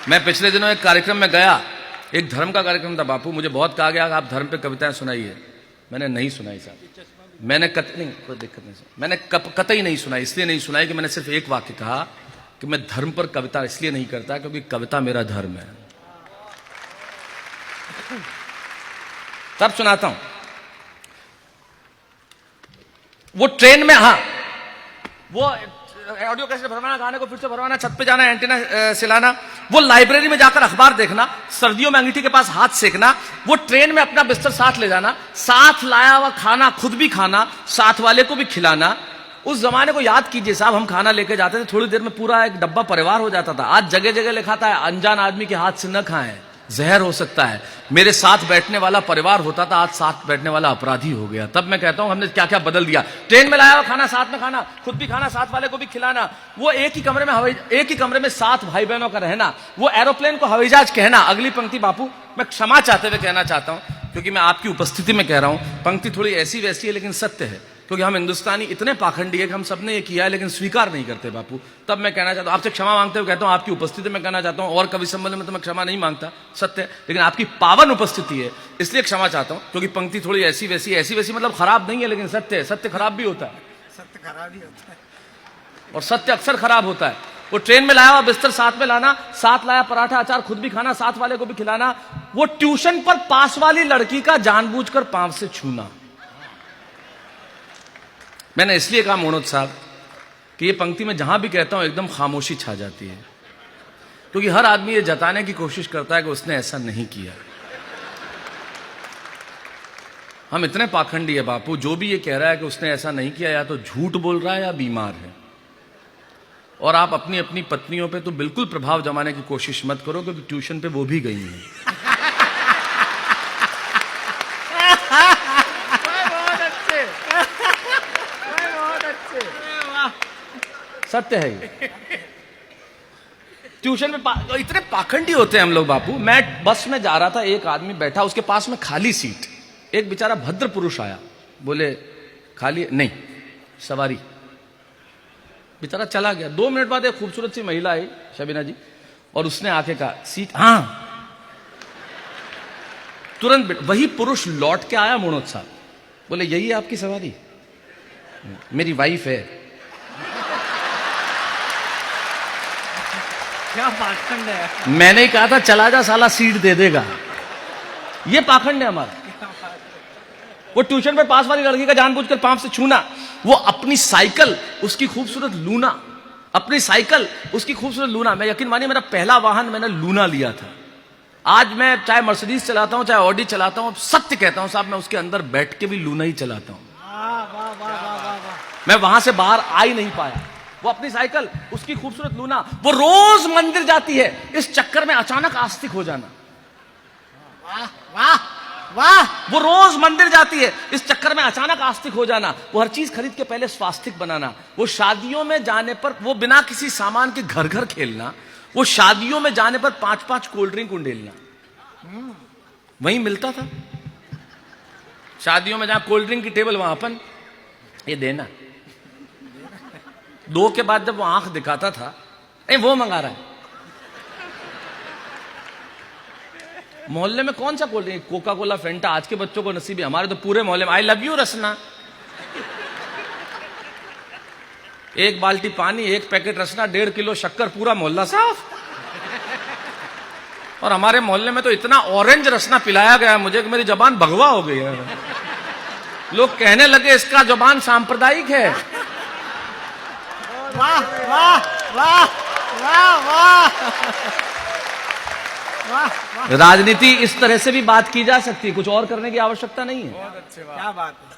मैं पिछले दिनों एक कार्यक्रम में गया, एक धर्म का कार्यक्रम था बापू। मुझे बहुत कहा गया कि आप धर्म पे कविताएं सुनाइए। मैंने नहीं सुनाई साहब, मैंने नहीं, कोई दिक्कत नहीं, मैंने कतई नहीं सुनाई। इसलिए नहीं सुनाई कि मैंने सिर्फ एक वाक्य कहा कि मैं धर्म पर कविता इसलिए नहीं करता क्योंकि कविता मेरा धर्म है। तब सुनाता हूं। वो ट्रेन में, हाँ, वो ऑडियो कैसे भरवाना, गाने को फिर से भरवाना, छत पे जाना, एंटीना सिलाना, वो लाइब्रेरी में जाकर अखबार देखना, सर्दियों में अंगीठी के पास हाथ सेकना, वो ट्रेन में अपना बिस्तर साथ ले जाना, साथ लाया हुआ खाना खुद भी खाना, साथ वाले को भी खिलाना। उस जमाने को याद कीजिए साहब, हम खाना लेके जाते थे, थोड़ी देर में पूरा एक डब्बा परिवार हो जाता था। आज जगह जगह लिखा था अनजान आदमी के हाथ से न खाएं, जहर हो सकता है। मेरे साथ बैठने वाला परिवार होता था, आज साथ बैठने वाला अपराधी हो गया। तब मैं कहता हूं हमने क्या क्या बदल दिया। ट्रेन में लाया हुआ खाना साथ में खाना, खुद भी खाना, साथ वाले को भी खिलाना, वो एक ही कमरे में 7 भाई बहनों का रहना, वो एरोप्लेन को हवाई जहाज कहना। अगली पंक्ति बापू मैं क्षमा चाहते हुए कहना चाहता हूं क्योंकि मैं आपकी उपस्थिति में कह रहा हूं, पंक्ति थोड़ी ऐसी वैसी है लेकिन सत्य है, क्योंकि हम हिंदुस्तानी इतने पाखंडी है कि हम सबने ये किया है लेकिन स्वीकार नहीं करते बापू। तब मैं कहना चाहता हूं, आपसे क्षमा मांगते हुए कहता हूं, आपकी उपस्थिति में कहना चाहता हूं, और कवि सम्मेलन में तो मैं क्षमा नहीं मांगता, सत्य है, लेकिन आपकी पावन उपस्थिति है इसलिए क्षमा चाहता हूं, क्योंकि पंक्ति थोड़ी ऐसी वैसी मतलब खराब नहीं है लेकिन सत्य है। सत्य खराब भी होता है, सत्य खराब ही होता है, और सत्य अक्सर खराब होता है। वो ट्रेन में लाया हुआ बिस्तर साथ में लाना, साथ लाया पराठा अचार खुद भी खाना, साथ वाले को भी खिलाना, वो ट्यूशन पर पास वाली लड़की का जानबूझकर पांव से छूना। मैंने इसलिए कहा मोनोज साहब कि ये पंक्ति में जहां भी कहता हूं एकदम खामोशी छा जाती है, क्योंकि हर आदमी ये जताने की कोशिश करता है कि उसने ऐसा नहीं किया। हम इतने पाखंडी है बापू, जो भी ये कह रहा है कि उसने ऐसा नहीं किया या तो झूठ बोल रहा है या बीमार है। और आप अपनी अपनी पत्नियों पे तो बिल्कुल प्रभाव जमाने की कोशिश मत करो, क्योंकि ट्यूशन पे वो भी गई हैं। सत्य है ये। ट्यूशन में इतने पाखंडी होते हैं हम लोग बापू। मैं बस में जा रहा था, एक आदमी बैठा, उसके पास में खाली सीट, एक बेचारा भद्र पुरुष आया, बोले खाली नहीं, सवारी। बेचारा चला गया। 2 मिनट बाद एक खूबसूरत सी महिला आई, शबीना जी, और उसने आके कहा सीट, हाँ। तुरंत वही पुरुष लौट के आया मोनोज साहब, बोले यही है आपकी सवारी? मेरी वाइफ है। क्या पाखंड है। मैंने ही कहा था चला जा साला, सीट दे देगा। ये पाखंड है हमारा। वो ट्यूशन पे पास वाली लड़की का जानबूझकर पांव से छूना, वो अपनी साइकिल उसकी खूबसूरत लूना, अपनी साइकिल उसकी खूबसूरत लूना। मैं यकीन मानिए मेरा पहला वाहन मैंने लूना लिया था। आज मैं चाहे मर्सिडीज चलाता हूं चाहे ऑडी चलाता हूं, सत्य कहता हूं साहब, मैं उसके अंदर बैठ के भी लूना ही चलाता हूं। मैं वहां से बाहर आ ही नहीं पाया। वो अपनी साइकिल उसकी खूबसूरत लूना, वो रोज मंदिर जाती है, इस चक्कर में अचानक आस्तिक हो जाना। वाह वाह वाह। वो रोज मंदिर जाती है, इस चक्कर में अचानक आस्तिक हो जाना। वो हर चीज खरीद के पहले स्वास्तिक बनाना। वो शादियों में जाने पर वो बिना किसी सामान के घर घर खेलना। वो शादियों में जाने पर 5-5 कोल्ड ड्रिंक उंडेलना। वहीं मिलता था शादियों में, जहां कोल्ड ड्रिंक की टेबल वहां अपन ये देना। 2 के बाद जब वो आंख दिखाता था, वो मंगा रहा है। मोहल्ले में कौन सा कोल्ड ड्रिंक, कोका कोला, फेंटा, आज के बच्चों को नसीब है, हमारे तो पूरे मोहल्ले में आई लव यू रसना। 1 बाल्टी पानी, 1 पैकेट रसना, 1.5 किलो शक्कर, पूरा मोहल्ला साफ। और हमारे मोहल्ले में तो इतना ऑरेंज रसना पिलाया गया है मुझे कि मेरी जबान भगवा हो गई है। लोग कहने लगे इसका जबान सांप्रदायिक है। वाह वाह वाह वाह वाह। राजनीति इस तरह से भी बात की जा सकती है, कुछ और करने की आवश्यकता नहीं है। बहुत अच्छे, क्या बात है।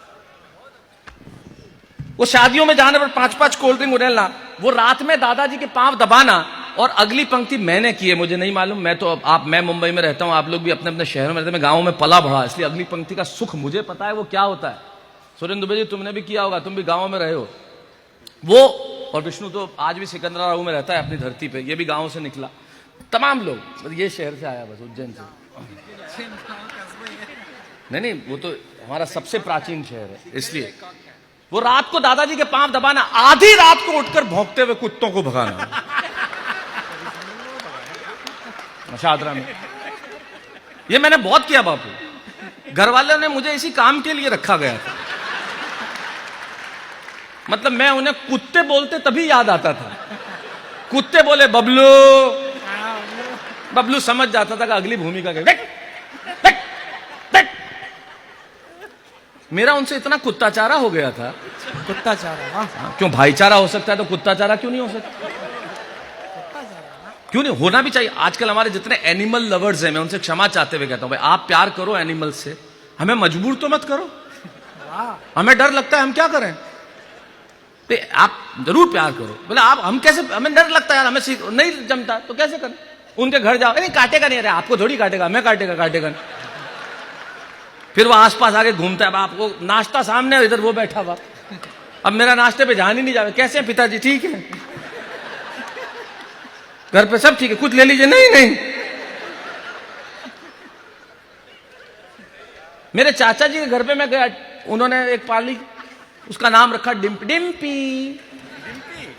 वो शादियों में जाने पर 5-5 कोल्ड ड्रिंक उड़ेलना, वो रात में दादाजी के पांव दबाना। और अगली पंक्ति मैंने की है, मुझे नहीं मालूम, मैं मुंबई में रहता हूं, आप लोग भी अपने अपने शहर में रहते हैं, मैं गांव में पला बढ़ा, इसलिए अगली पंक्ति का सुख मुझे पता है वो क्या होता है। सुरेंद्र दुबे जी तुमने भी किया होगा, तुम भी गांव में रहे हो। वो और विष्णु तो आज भी सिकंदराबाद में रहता है अपनी धरती पे, ये भी गांव से निकला। तमाम लोग, ये शहर से आया बस, उज्जैन से। नहीं, वो तो हमारा सबसे प्राचीन शहर है, इसलिए वो रात को दादाजी के पांव दबाना, आधी रात को उठकर भौंकते हुए कुत्तों को भगाना। शादरा में। ये मैंने बहुत किया बापू। घर वालों ने मुझे इसी काम के लिए रखा गया था। मतलब मैं उन्हें कुत्ते बोलते तभी याद आता था। कुत्ते बोले बबलू, बबलू समझ जाता था कि अगली भूमिका के मेरा उनसे इतना कुत्ताचारा हो गया था। कुत्ताचारा, क्यों भाईचारा हो सकता है तो कुत्ताचारा क्यों नहीं हो सकता? क्यों नहीं होना भी चाहिए। आजकल हमारे जितने एनिमल लवर्स हैं, मैं उनसे क्षमा चाहते हुए कहता हूं, भाई आप प्यार करो एनिमल से, हमें मजबूर तो मत करो। हमें डर लगता है, हम क्या करें? तो आप जरूर प्यार करो। बोले आप, हम कैसे, हमें डर लगता है यार, हमें नहीं जमता तो कैसे करें? उनके घर जाओ, नहीं काटेगा नहीं, अरे आपको थोड़ी काटेगा, मैं काटेगा। फिर वो आसपास आके घूमता है, आपको नाश्ता सामने, इधर वो बैठा हुआ, अब मेरा नाश्ते पे ध्यान ही नहीं जावे। कैसे पिताजी? ठीक है, घर पे सब ठीक है, कुछ ले लीजिए। नहीं। मेरे चाचा जी के घर पे मैं गया, उन्होंने एक पाली, उसका नाम रखा डिम्पी।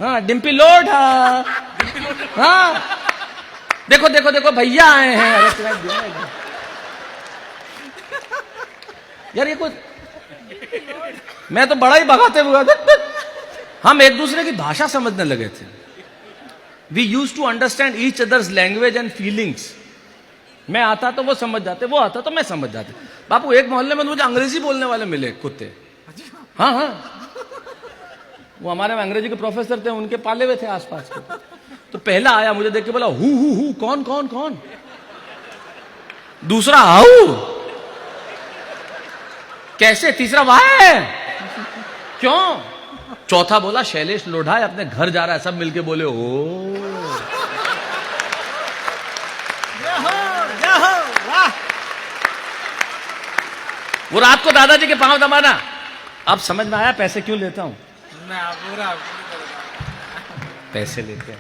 हाँ, डिम्पी लोढ़ा। हाँ, देखो भैया आए हैं। अरे यार ये कुछ, मैं तो बड़ा ही भगाते हुए, हम एक दूसरे की भाषा समझने लगे थे। We use to understand each others language and feelings. मैं आता तो वो समझ जाते, वो आता तो मैं समझ जाते। बापू एक मोहल्ले में मुझे अंग्रेजी बोलने वाले मिले कुत्ते। हाँ, वो हमारे में अंग्रेजी के प्रोफेसर थे, उनके पाले हुए थे आसपास के। तो पहला आया, मुझे देख के बोला हु कौन। दूसरा हाउ, कैसे? तीसरा वाह, क्यों? चौथा बोला शैलेश लोढ़ा है, अपने घर जा रहा है। सब मिलके बोले ओ। वो रात को दादाजी के पांव दबाना। अब समझ में आया पैसे क्यों लेता हूं? पैसे लेते हैं।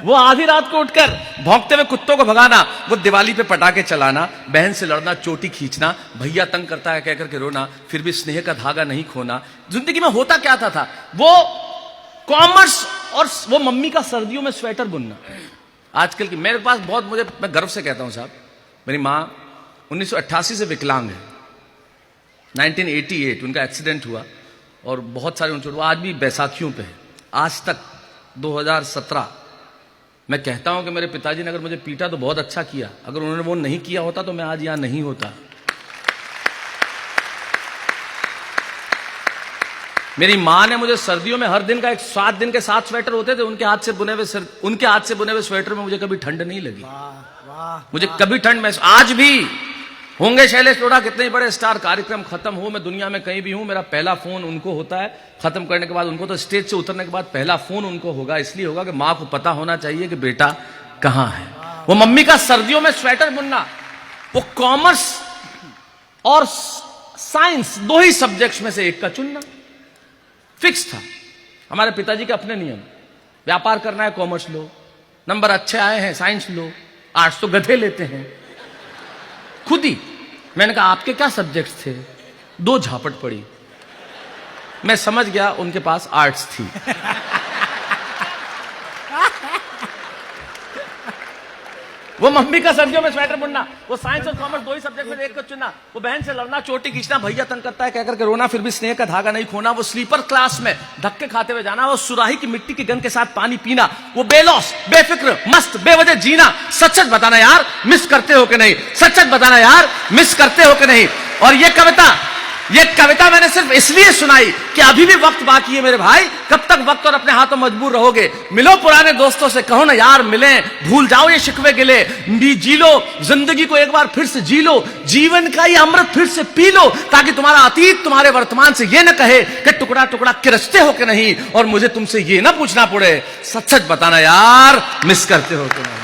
वो आधी रात को उठकर भौंकते हुए कुत्तों को भगाना, वो दिवाली पे पटाखे चलाना, बहन से लड़ना, चोटी खींचना, भैया तंग करता है कहकर के रोना, फिर भी स्नेह का धागा नहीं खोना। जिंदगी में होता क्या था वो कॉमर्स और वो मम्मी का सर्दियों में स्वेटर बुनना। आजकल की मेरे पास बहुत, मैं गर्व से कहता हूं साहब, मेरी माँ 1988 से विकलांग है। 1988 उनका एक्सीडेंट हुआ और बहुत सारे उनके, वो आज भी बैसाखियों पे है। आज तक 2017, मैं कहता हूं कि मेरे पिताजी ने अगर मुझे पीटा तो बहुत अच्छा किया, अगर उन्होंने वो नहीं किया होता तो मैं आज यहां नहीं होता। मेरी मां ने मुझे सर्दियों में हर दिन का 7 दिन के 7 स्वेटर होते थे, उनके हाथ से बुने हुए स्वेटर में मुझे कभी ठंड नहीं लगी। मुझे कभी ठंड में, आज भी होंगे शैलेश लोढ़ा कितने बड़े स्टार, कार्यक्रम खत्म हो, मैं दुनिया में कहीं भी हूं, मेरा पहला फोन उनको होता है। खत्म करने के बाद उनको, तो स्टेज से उतरने के बाद पहला फोन उनको होगा। इसलिए होगा कि मां को पता होना चाहिए कि बेटा कहां है। वो मम्मी का सर्दियों में स्वेटर बुनना, वो कॉमर्स और साइंस 2 ही सब्जेक्ट्स में से एक का चुनना फिक्स था। हमारे पिताजी के अपने नियम, व्यापार करना है कॉमर्स लो, नंबर अच्छे आए हैं साइंस लो, आर्ट्स तो गधे लेते हैं। खुद ही मैंने कहा आपके क्या सब्जेक्ट्स थे? 2 झापट पड़ी। मैं समझ गया उनके पास आर्ट्स थी। वो मम्मी का सर्दियों में स्वेटर बुनना, वो साइंस और कॉमर्स 2 ही सब्जेक्ट में एक को चुनना, वो बहन से लड़ना, चोटी खींचना, भैया तंग करता है कहकर के रोना, फिर भी स्नेह का धागा नहीं खोना, वो स्लीपर क्लास में धक्के खाते हुए जाना, वो सुराही की मिट्टी की गंध के साथ पानी पीना, वो बेलौस, बेफिक्र, मस्त, बेवजह जीना। सच सच बताना यार, मिस करते हो कि नहीं? सच सच बताना यार, मिस करते हो कि नहीं? और ये कविता मैंने सिर्फ इसलिए सुनाई कि अभी भी वक्त बाकी है मेरे भाई। कब तक वक्त और अपने हाथों मजबूर रहोगे? मिलो पुराने दोस्तों से, कहो ना यार मिलें, भूल जाओ ये शिकवे गिले, जी लो जिंदगी को एक बार फिर से जी लो, जीवन का ये अमृत फिर से पी लो, ताकि तुम्हारा अतीत तुम्हारे वर्तमान से ये न कहे कि टुकड़ा टुकड़ा किरचते हो कि नहीं, और मुझे तुमसे ये ना पूछना पड़े सच सच बताना यार, मिस करते हो कि नहीं।